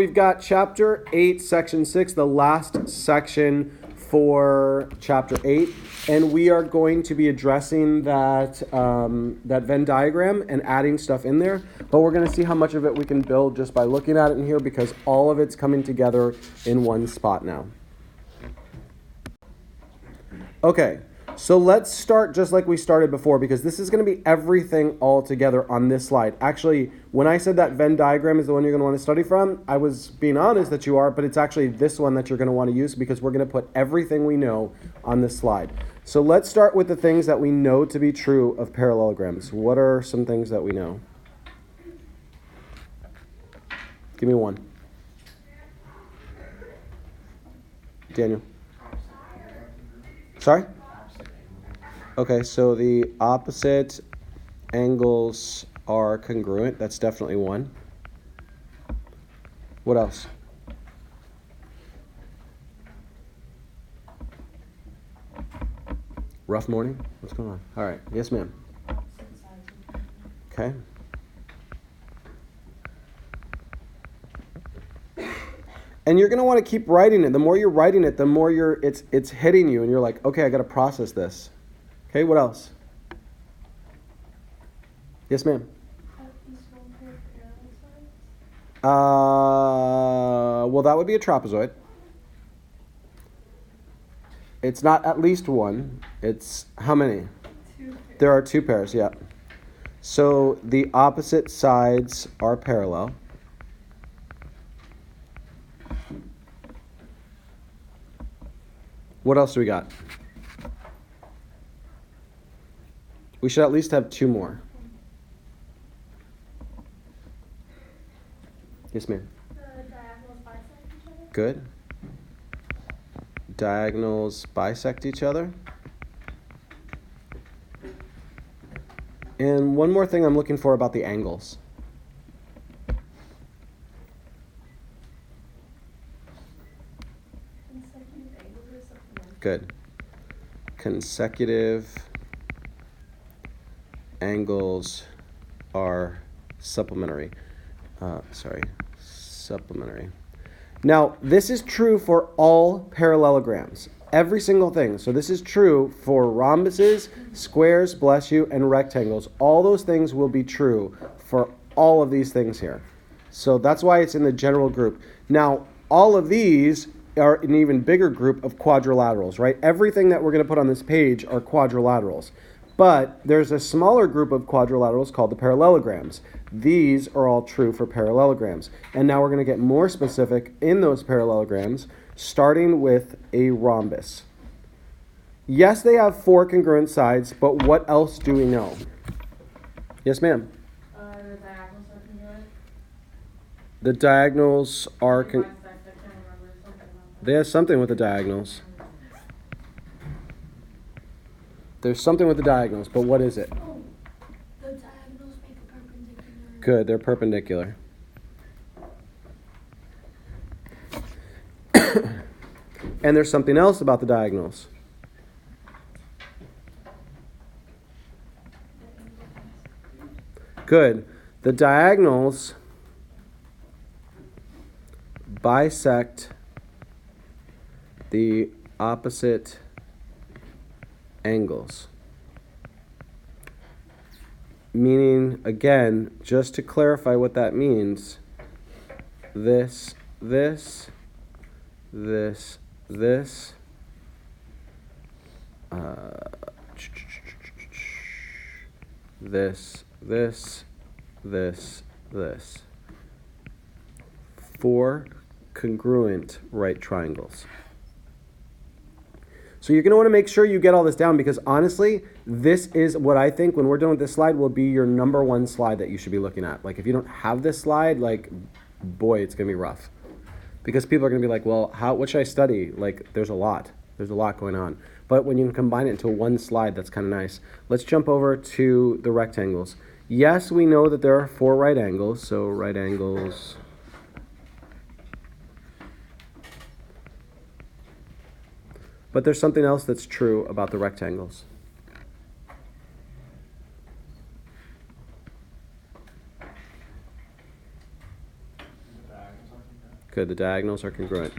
We've got chapter 8, section 6, the last section for chapter 8, and we are going to be addressing that Venn diagram and adding stuff in there, but we're going to see how much of it we can build just by looking at it in here because all of it's coming together in one spot now. Okay, so let's start just like we started before because this is going to be everything all together on this slide. Actually, when I said that Venn diagram is the one you're going to want to study from, I was being honest that you are, but it's actually this one that you're going to want to use because we're going to put everything we know on this slide. So let's start with the things that we know to be true of parallelograms. What are some things that we know? Give me one. Daniel. Sorry? Okay, so the opposite angles are congruent. That's definitely one. What else? Rough morning? What's going on? All right. Yes, ma'am. Okay. And you're going to want to keep writing it. The more you're writing it, the more it's hitting you, and you're like, okay, I got to process this. Okay, what else? Yes, ma'am. Well, that would be a trapezoid. It's not at least one. It's how many? Two. There are two pairs, yeah. So the opposite sides are parallel. What else do we got? We should at least have two more. Yes, ma'am. The diagonals bisect each other. Good. Diagonals bisect each other. And one more thing I'm looking for about the angles. Consecutive angles or something. Good. Consecutive angles are supplementary. Supplementary. Now, this is true for all parallelograms. Every single thing. So this is true for rhombuses, squares, bless you, and rectangles. All those things will be true for all of these things here. So that's why it's in the general group. Now, all of these are an even bigger group of quadrilaterals, right? Everything that we're going to put on this page are quadrilaterals. But there's a smaller group of quadrilaterals called the parallelograms. These are all true for parallelograms. And now we're going to get more specific in those parallelograms, starting with a rhombus. Yes, they have four congruent sides, but what else do we know? Yes, ma'am? The diagonals are congruent. The diagonals are... Bisect, I can't remember something about that. They have something with the diagonals. There's something with the diagonals, but what is it? Oh, the diagonals make a perpendicular. Good, they're perpendicular. And there's something else about the diagonals. Good. The diagonals bisect the opposite angles. Meaning, again, just to clarify what that means, this, this, this, this, this, this, this, this. Four congruent right triangles. So you're going to want to make sure you get all this down because honestly, this is what I think when we're done with this slide will be your number one slide that you should be looking at. Like if you don't have this slide, like, boy, it's going to be rough. Because people are going to be like, well, what should I study? Like there's a lot going on. But when you can combine it into one slide, that's kind of nice. Let's jump over to the rectangles. Yes, we know that there are four right angles. So right angles. But there's something else that's true about the rectangles. Good, the diagonals are congruent.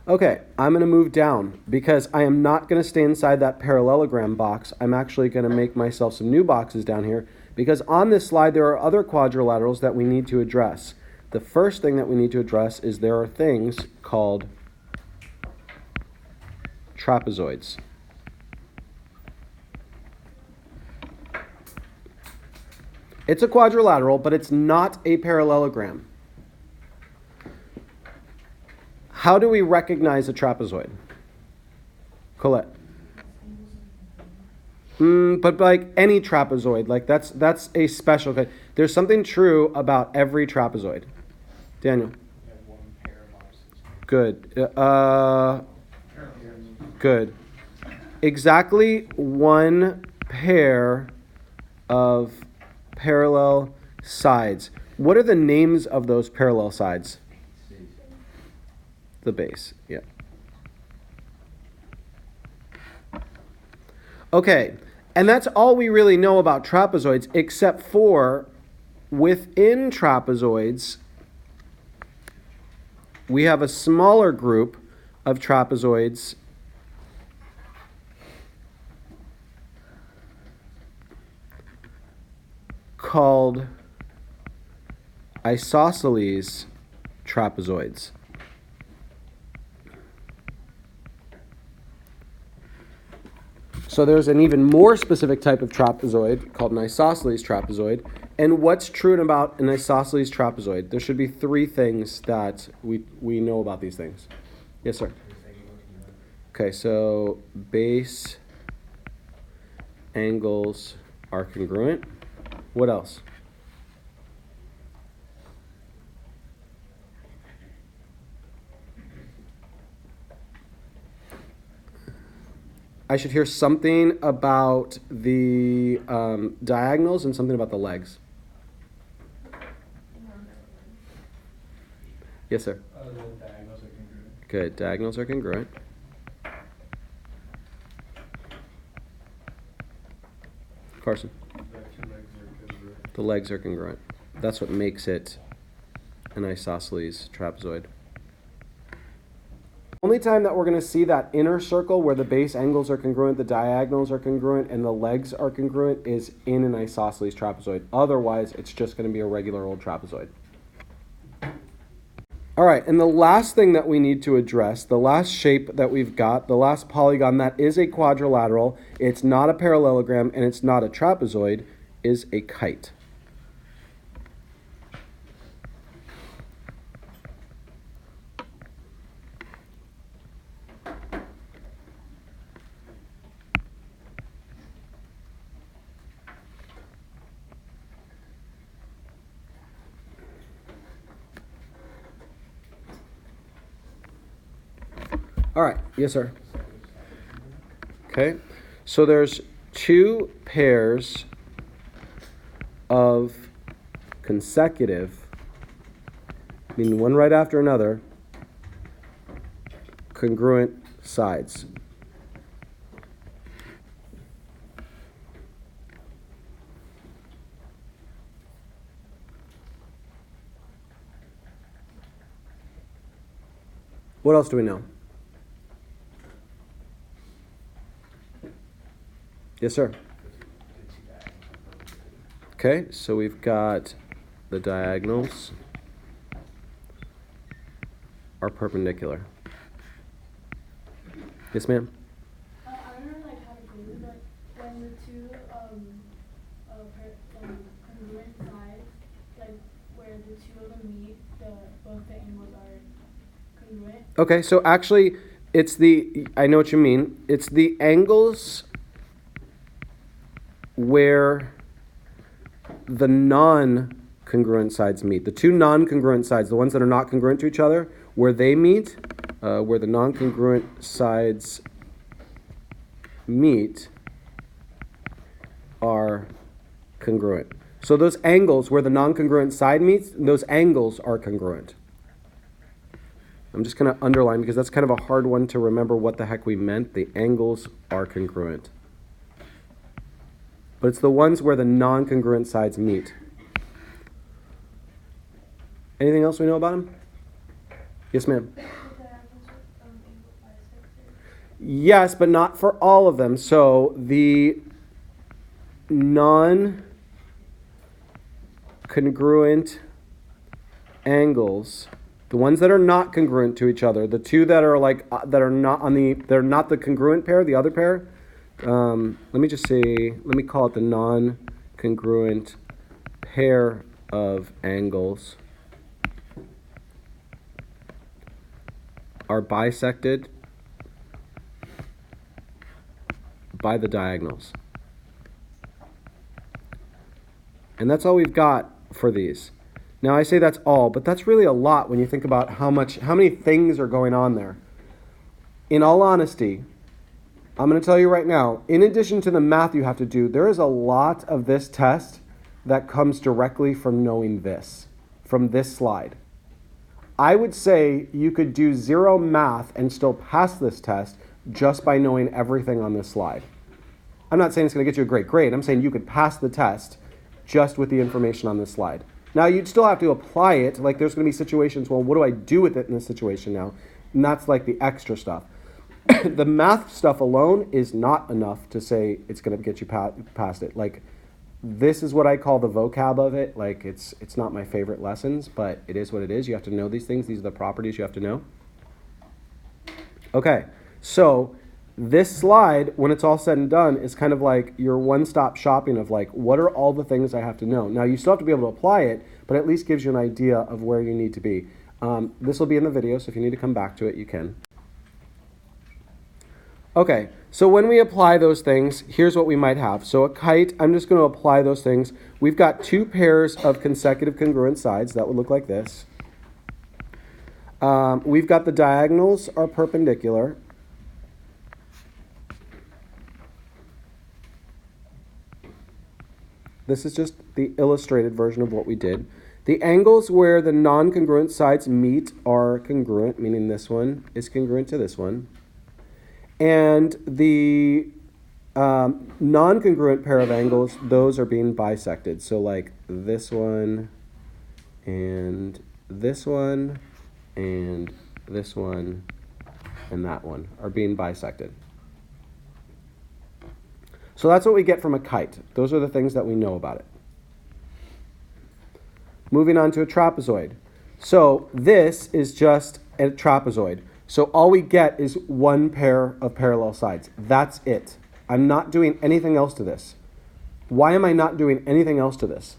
Okay, I'm going to move down because I am not going to stay inside that parallelogram box. I'm actually going to make myself some new boxes down here because on this slide there are other quadrilaterals that we need to address. The first thing that we need to address is there are things called trapezoids. It's a quadrilateral, but it's not a parallelogram. How do we recognize a trapezoid? Colette. But like any trapezoid, like that's a special kind. There's something true about every trapezoid. Daniel. Good. Good. Exactly one pair of parallel sides. What are the names of those parallel sides? The base, yeah. Okay, and that's all we really know about trapezoids, except for within trapezoids, we have a smaller group of trapezoids called isosceles trapezoids. So there's an even more specific type of trapezoid called an isosceles trapezoid. And what's true about an isosceles trapezoid? There should be three things that we know about these things. Yes, sir. Okay, so base angles are congruent. What else? I should hear something about the diagonals and something about the legs. Yes, sir. The diagonals are congruent. Good. Diagonals are congruent. Carson. The legs are congruent. That's what makes it an isosceles trapezoid. Only time that we're going to see that inner circle where the base angles are congruent, the diagonals are congruent, and the legs are congruent is in an isosceles trapezoid. Otherwise, it's just going to be a regular old trapezoid. All right, and the last thing that we need to address, the last shape that we've got, the last polygon that is a quadrilateral, it's not a parallelogram, and it's not a trapezoid, is a kite. All right, yes, sir. Okay, so there's two pairs of consecutive, meaning one right after another, congruent sides. What else do we know? Yes, sir. Okay, so we've got the diagonals are perpendicular. Yes, ma'am? I don't know like how to do it, but when the two congruent sides, like where the two of them meet, both the angles are congruent. Okay, so actually I know what you mean. It's the angles where the non-congruent sides meet. The two non-congruent sides, the ones that are not congruent to each other, where they meet, where the non-congruent sides meet are congruent. So those angles where the non-congruent side meets, those angles are congruent. I'm just going to underline because that's kind of a hard one to remember what the heck we meant. The angles are congruent. but it's the ones where the non-congruent sides meet. Anything else we know about them? Yes, ma'am. Yes, but not for all of them. So the non-congruent angles, the ones that are not congruent to each other, the two that are like that are not on the, they're not the congruent pair, the other pair. Let me just say, let me call it the non-congruent pair of angles are bisected by the diagonals. And that's all we've got for these. Now I say that's all, but that's really a lot when you think about how many things are going on there. In all honesty, I'm going to tell you right now, in addition to the math you have to do, there is a lot of this test that comes directly from knowing this, from this slide. I would say you could do 0 math and still pass this test just by knowing everything on this slide. I'm not saying it's going to get you a great grade. I'm saying you could pass the test just with the information on this slide. Now, you'd still have to apply it. Like, there's going to be situations, well, what do I do with it in this situation now? And that's like the extra stuff. The math stuff alone is not enough to say it's going to get you past it. Like, this is what I call the vocab of it. Like, it's not my favorite lessons, but it is what it is. You have to know these things. These are the properties you have to know. Okay, so this slide, when it's all said and done, is kind of like your one-stop shopping of like, what are all the things I have to know? Now, you still have to be able to apply it, but at least gives you an idea of where you need to be. This will be in the video, so if you need to come back to it, you can. Okay, so when we apply those things, here's what we might have. So a kite, I'm just going to apply those things. We've got 2 pairs of consecutive congruent sides. That would look like this. We've got the diagonals are perpendicular. This is just the illustrated version of what we did. The angles where the non-congruent sides meet are congruent, meaning this one is congruent to this one. And the non-congruent pair of angles, those are being bisected. So like this one and this one and this one and that one are being bisected. So that's what we get from a kite. Those are the things that we know about it. Moving on to a trapezoid. So this is just a trapezoid. So all we get is 1 pair of parallel sides. That's it. I'm not doing anything else to this. Why am I not doing anything else to this?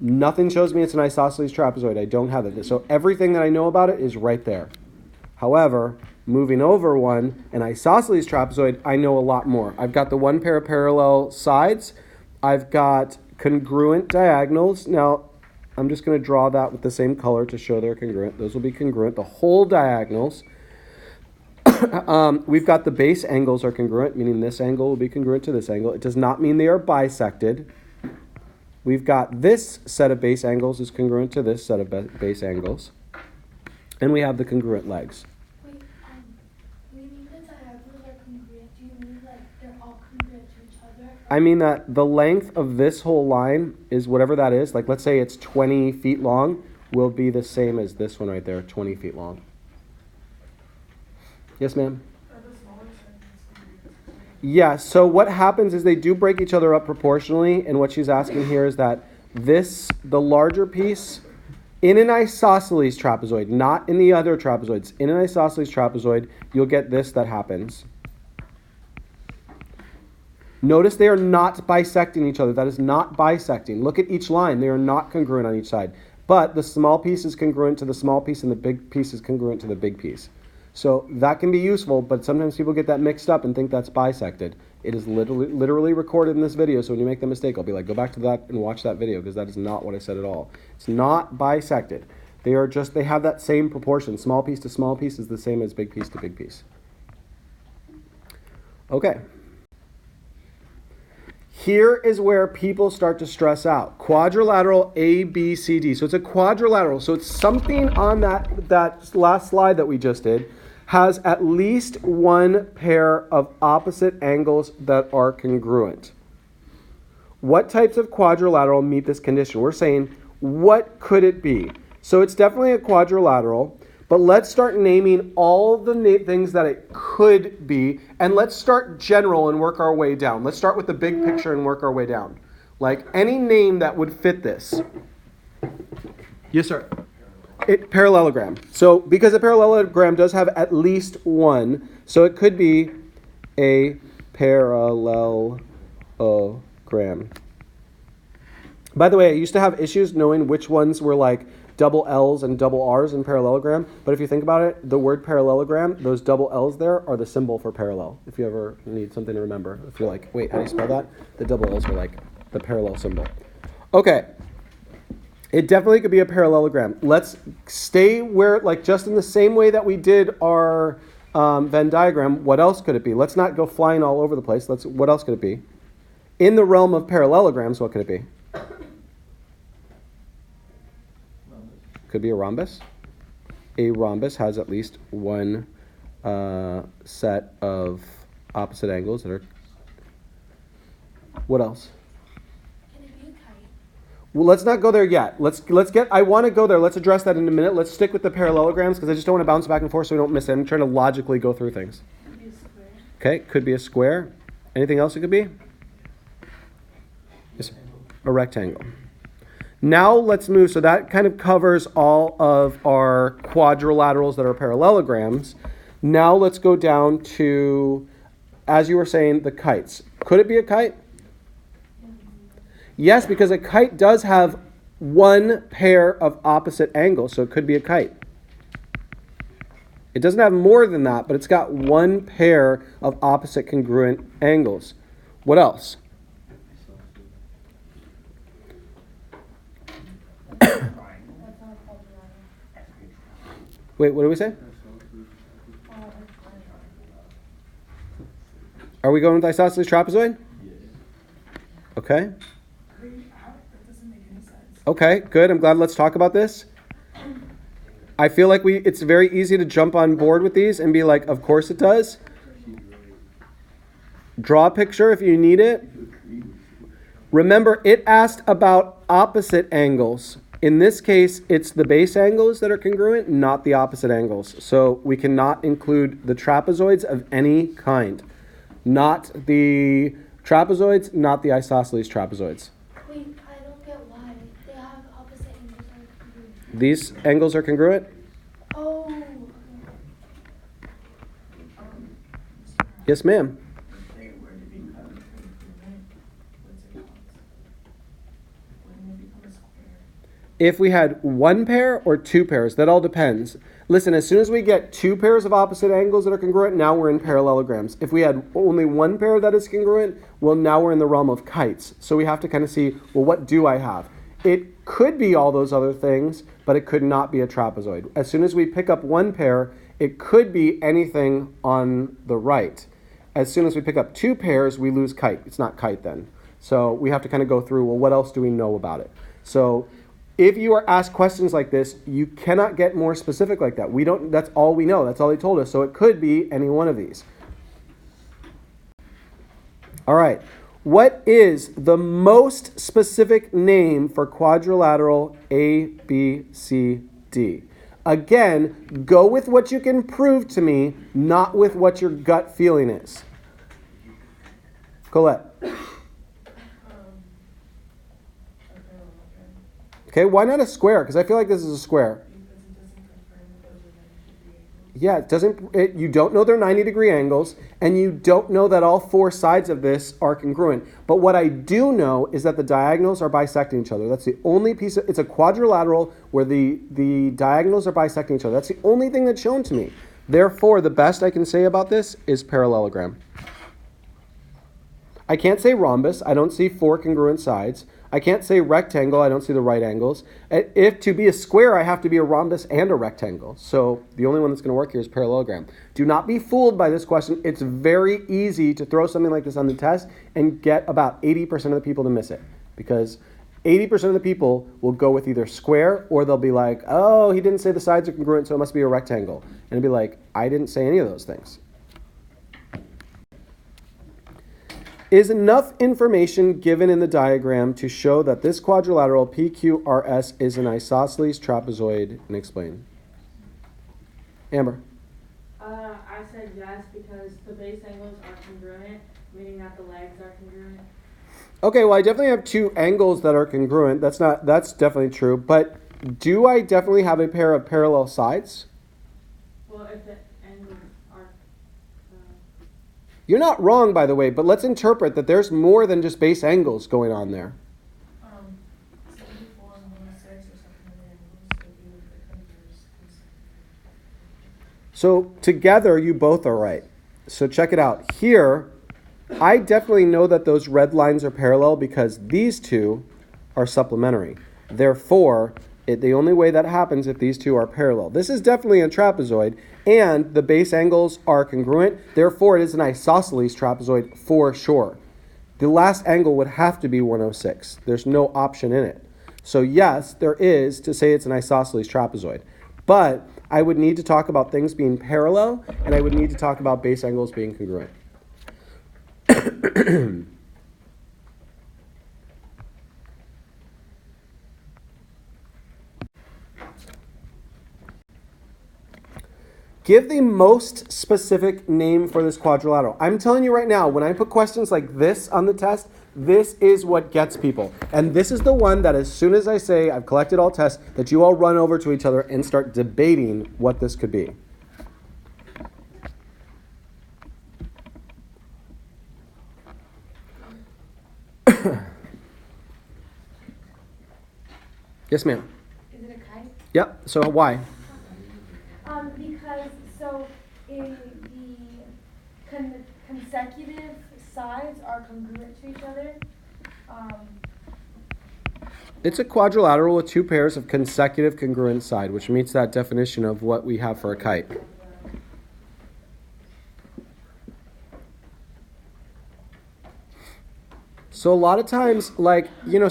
Nothing shows me it's an isosceles trapezoid. I don't have it. So everything that I know about it is right there. However, moving over one, an isosceles trapezoid, I know a lot more. I've got the 1 pair of parallel sides. I've got congruent diagonals. Now, I'm just going to draw that with the same color to show they're congruent. Those will be congruent, the whole diagonals. We've got the base angles are congruent, meaning this angle will be congruent to this angle. It does not mean they are bisected. We've got this set of base angles is congruent to this set of base angles. And we have the congruent legs. Wait, when you mean the diagonals are congruent, do you mean like they're all congruent to each other? I mean that the length of this whole line is whatever that is. Like, let's say it's 20 feet long, will be the same as this one right there, 20 feet long. Yes, ma'am? Yeah, so what happens is they do break each other up proportionally, and what she's asking here is that this, the larger piece, in an isosceles trapezoid, not in the other trapezoids, in an isosceles trapezoid, you'll get this that happens. Notice they are not bisecting each other. That is not bisecting. Look at each line. They are not congruent on each side. But the small piece is congruent to the small piece, and the big piece is congruent to the big piece. So that can be useful, but sometimes people get that mixed up and think that's bisected. It is literally recorded in this video, so when you make the mistake, I'll be like, go back to that and watch that video, because that is not what I said at all. It's not bisected. They are just, they have that same proportion. Small piece to small piece is the same as big piece to big piece. Okay. Here is where people start to stress out. Quadrilateral A, B, C, D. So it's a quadrilateral. So it's something on that last slide that we just did has at least 1 pair of opposite angles that are congruent. What types of quadrilateral meet this condition? We're saying, what could it be? So it's definitely a quadrilateral, but let's start naming all the things that it could be, and let's start general and work our way down. Let's start with the big picture and work our way down. Like any name that would fit this. Yes, sir. Parallelogram. So because a parallelogram does have at least one, so it could be a parallelogram. By the way, I used to have issues knowing which ones were like double L's and double R's in parallelogram. But if you think about it, the word parallelogram, those double L's there are the symbol for parallel. If you ever need something to remember. If you're like, wait, how do you spell that? The double L's are like the parallel symbol. Okay. It definitely could be a parallelogram. Let's stay where, like just in the same way that we did our Venn diagram, what else could it be? Let's not go flying all over the place. What else could it be? In the realm of parallelograms, what could it be? Could be a rhombus. A rhombus has at least one set of opposite angles that are. What else? Can it be a kite? Well, let's not go there yet. Let's get. I want to go there. Let's address that in a minute. Let's stick with the parallelograms because I just don't want to bounce back and forth so we don't miss it. I'm trying to logically go through things. Could be a square. Okay, could be a square. Anything else it could be? Yes, a rectangle. Now let's move. So that kind of covers all of our quadrilaterals that are parallelograms. Now let's go down to, as you were saying, the kites. Could it be a kite? Yes, because a kite does have one pair of opposite angles, so it could be a kite. It doesn't have more than that, but it's got one pair of opposite congruent angles. What else? Wait, what did we say? Are we going with isosceles trapezoid? Okay. Okay, good. I'm glad. Let's talk about this. I feel like it's very easy to jump on board with these and be like, of course it does. Draw a picture if you need it. Remember, it asked about opposite angles. In this case, it's the base angles that are congruent, not the opposite angles. So we cannot include the trapezoids of any kind. Not the trapezoids, not the isosceles trapezoids. Wait, I don't get why. They have opposite angles that are congruent. These angles are congruent? Oh. Yes, ma'am. If we had one pair or two pairs, that all depends. Listen, as soon as we get two pairs of opposite angles that are congruent, now we're in parallelograms. If we had only one pair that is congruent, well, now we're in the realm of kites. So we have to kind of see, well, what do I have? It could be all those other things, but it could not be a trapezoid. As soon as we pick up one pair, it could be anything on the right. As soon as we pick up two pairs, we lose kite. It's not kite then. So we have to kind of go through, well, what else do we know about it? So if you are asked questions like this, you cannot get more specific like that. That's all we know. That's all they told us. So it could be any one of these. All right. What is the most specific name for quadrilateral A, B, C, D? Again, go with what you can prove to me, not with what your gut feeling is. Colette. Okay, why not a square? Because I feel like this is a square. Yeah, it doesn't. You don't know they're 90-degree angles, and you don't know that all four sides of this are congruent. But what I do know is that the diagonals are bisecting each other. That's the only piece. It's a quadrilateral where the diagonals are bisecting each other. That's the only thing that's shown to me. Therefore, the best I can say about this is parallelogram. I can't say rhombus. I don't see four congruent sides. I can't say rectangle. I don't see the right angles. If to be a square, I have to be a rhombus and a rectangle. So the only one that's going to work here is parallelogram. Do not be fooled by this question. It's very easy to throw something like this on the test and get about 80% of the people to miss it. Because 80% of the people will go with either square or they'll be like, oh, he didn't say the sides are congruent, so it must be a rectangle. And it'll be like, I didn't say any of those things. Is enough information given in the diagram to show that this quadrilateral PQRS is an isosceles trapezoid? And explain. Amber. I said yes because the base angles are congruent, meaning that the legs are congruent. Okay, well, I definitely have two angles that are congruent. That's definitely true. But do I definitely have a pair of parallel sides? Well, if the angles are... You're not wrong, by the way, but let's interpret that there's more than just base angles going on there. 74 and 106 or something. So together, you both are right. So check it out. Here, I definitely know that those red lines are parallel because these two are supplementary. Therefore, the only way that happens if these two are parallel. This is definitely a trapezoid, and the base angles are congruent. Therefore, it is an isosceles trapezoid for sure. The last angle would have to be 106. There's no option in it. So yes, there is to say it's an isosceles trapezoid. But I would need to talk about things being parallel, and I would need to talk about base angles being congruent. Give the most specific name for this quadrilateral. I'm telling you right now, when I put questions like this on the test, this is what gets people. And this is the one that as soon as I say I've collected all tests, that you all run over to each other and start debating what this could be. Yes, ma'am. Is it a kite? Yep. So why? Because the consecutive sides are congruent to each other. It's a quadrilateral with two pairs of consecutive congruent side, which meets that definition of what we have for a kite. So a lot of times,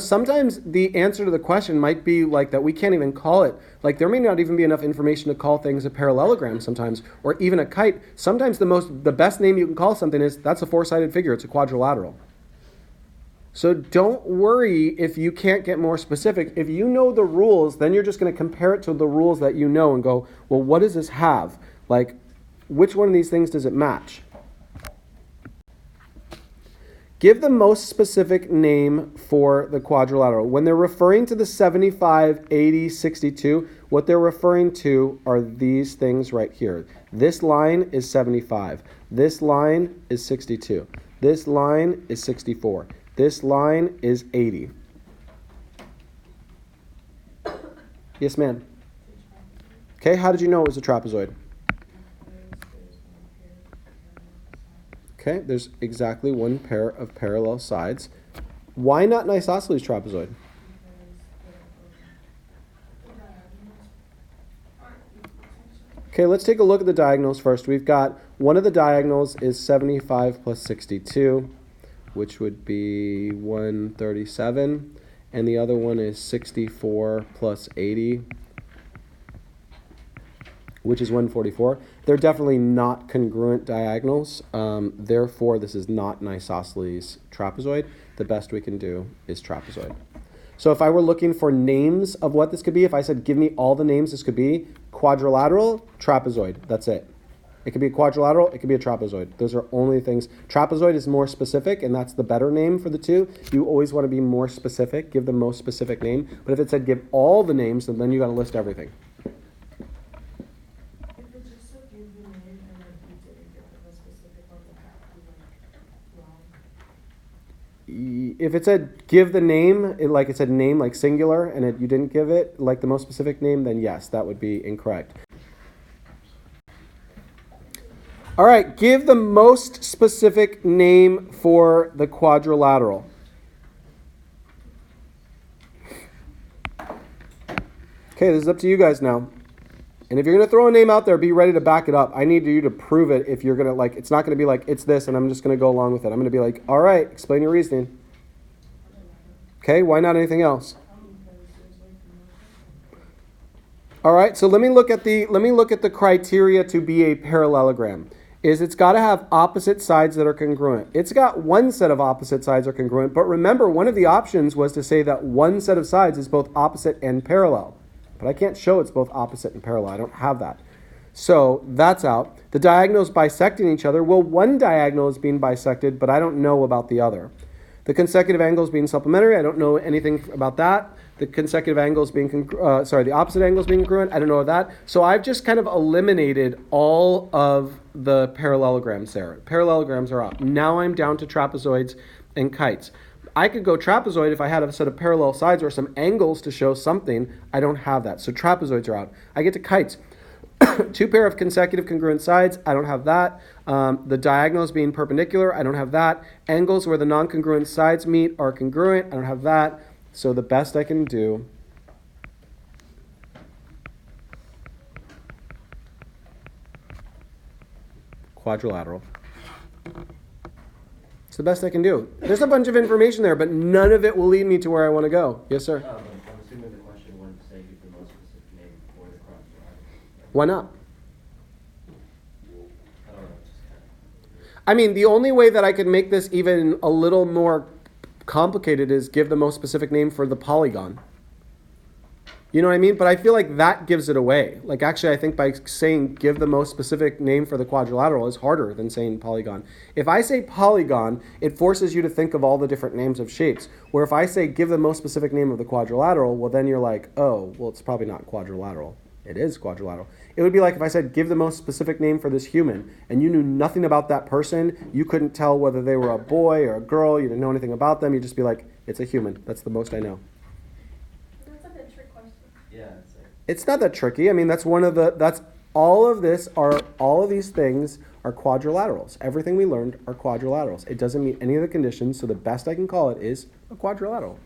sometimes the answer to the question might be like that we can't even call it. Like there may not even be enough information to call things a parallelogram sometimes, or even a kite. Sometimes the best name you can call something is, that's a four-sided figure, it's a quadrilateral. So don't worry if you can't get more specific. If you know the rules, then you're just going to compare it to the rules that you know and go, well, what does this have? Like, which one of these things does it match? Give the most specific name for the quadrilateral. When they're referring to the 75, 80, 62, what they're referring to are these things right here. This line is 75. This line is 62. This line is 64. This line is 80. Yes, ma'am. Okay, how did you know it was a trapezoid? Okay, there's exactly one pair of parallel sides. Why not an isosceles trapezoid? Okay, let's take a look at the diagonals first. We've got one of the diagonals is 75 plus 62, which would be 137, and the other one is 64 plus 80, which is 144. They're definitely not congruent diagonals. Therefore, this is not an isosceles trapezoid. The best we can do is trapezoid. So if I were looking for names of what this could be, if I said, give me all the names this could be, quadrilateral, trapezoid, that's it. It could be a quadrilateral, it could be a trapezoid. Those are only things. Trapezoid is more specific, and that's the better name for the two. You always want to be more specific, give the most specific name. But if it said give all the names, then you got to list everything. If it said give the name, it said name like singular, and you didn't give it like the most specific name, then yes, that would be incorrect. All right, give the most specific name for the quadrilateral. Okay, this is up to you guys now. And if you're going to throw a name out there, be ready to back it up. I need you to prove it if you're going to, it's not going to be like, it's this, and I'm just going to go along with it. I'm going to be like, all right, explain your reasoning. Okay, why not anything else? All right, so let me look at the criteria to be a parallelogram. is it's got to have opposite sides that are congruent. It's got one set of opposite sides are congruent, but remember, one of the options was to say that one set of sides is both opposite and parallel. But I can't show it's both opposite and parallel. I don't have that. So that's out. The diagonals bisecting each other. Well, one diagonal is being bisected, but I don't know about the other. The consecutive angles being supplementary. I don't know anything about that. The consecutive angles being, the opposite angles being congruent. I don't know that. So I've just kind of eliminated all of the parallelograms there. Parallelograms are out. Now I'm down to trapezoids and kites. I could go trapezoid if I had a set of parallel sides or some angles to show something. I don't have that. So trapezoids are out. I get to kites. Two pair of consecutive congruent sides, I don't have that. The diagonals being perpendicular, I don't have that. Angles where the non-congruent sides meet are congruent, I don't have that. So the best I can do quadrilateral. It's the best I can do. There's a bunch of information there, but none of it will lead me to where I want to go. Yes, sir? I'm assuming the question wouldn't say give the most specific name for the quadrilateral. Why not? I don't know, just kind of. I mean, the only way that I could make this even a little more complicated is give the most specific name for the polygon. You know what I mean? But I feel like that gives it away. Like, actually, I think by saying give the most specific name for the quadrilateral is harder than saying polygon. If I say polygon, it forces you to think of all the different names of shapes. Where if I say give the most specific name of the quadrilateral, well, then you're like, oh, well, it's probably not quadrilateral. It is quadrilateral. It would be like if I said give the most specific name for this human, and you knew nothing about that person, you couldn't tell whether they were a boy or a girl, you didn't know anything about them, you'd just be like, it's a human. That's the most I know. That's like a trick question. Yeah, it's like, It's not that tricky. I mean, that's all of these things are quadrilaterals. Everything we learned are quadrilaterals. It doesn't meet any of the conditions, so the best I can call it is a quadrilateral.